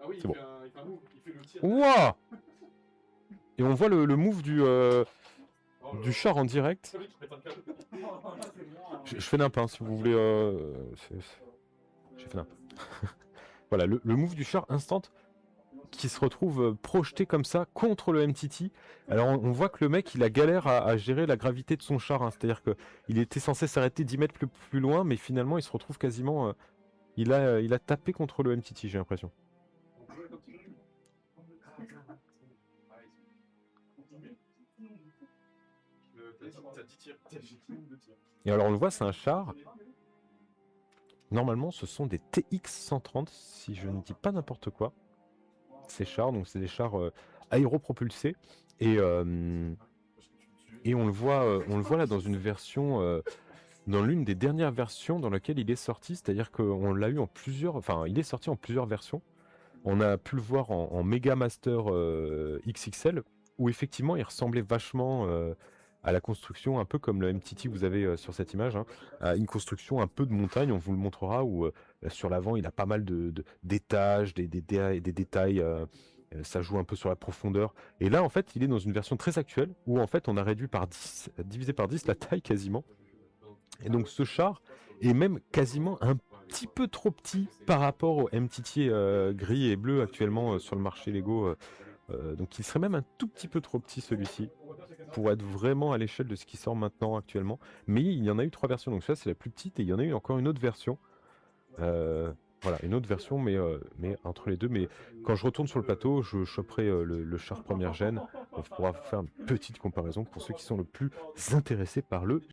Ah oui, C'est bon. il fait un move, il fait le tir. Ouah! Et on voit le move du char en direct. Je fais nimp, hein, si vous voulez. J'ai fait nimp. Voilà, le move du char instant qui se retrouve projeté comme ça contre le MTT. Alors on voit que le mec il a galère à gérer la gravité de son char, hein. C'est-à-dire qu'il était censé s'arrêter 10 mètres plus loin, mais finalement il se retrouve quasiment... il a tapé contre le MTT, j'ai l'impression. Et alors on le voit, c'est un char. Normalement ce sont des TX-130, si je ne dis pas n'importe quoi. Ces chars, donc c'est des chars aéropropulsés. Et on le voit là dans une version... dans l'une des dernières versions dans laquelle il est sorti, c'est-à-dire qu'on l'a eu en plusieurs... Enfin, il est sorti en plusieurs versions. On a pu le voir en Mega Master XXL, où effectivement il ressemblait vachement à la construction, un peu comme le MTT que vous avez sur cette image, hein, à une construction un peu de montagne, on vous le montrera, où sur l'avant il a pas mal d'étages, des détails, ça joue un peu sur la profondeur. Et là en fait il est dans une version très actuelle, où en fait on a réduit par 10, divisé par 10 la taille quasiment. Et donc ce char est même quasiment un petit peu trop petit par rapport au MTT gris et bleu actuellement sur le marché Lego. Donc il serait même un tout petit peu trop petit celui-ci pour être vraiment à l'échelle de ce qui sort maintenant actuellement. Mais il y en a eu 3 versions, donc ça c'est la plus petite et il y en a eu encore une autre version. Voilà, une autre version, mais entre les deux. Mais quand je retourne sur le plateau, je choperai le char première gène. On pourra faire une petite comparaison pour ceux qui sont le plus intéressés par le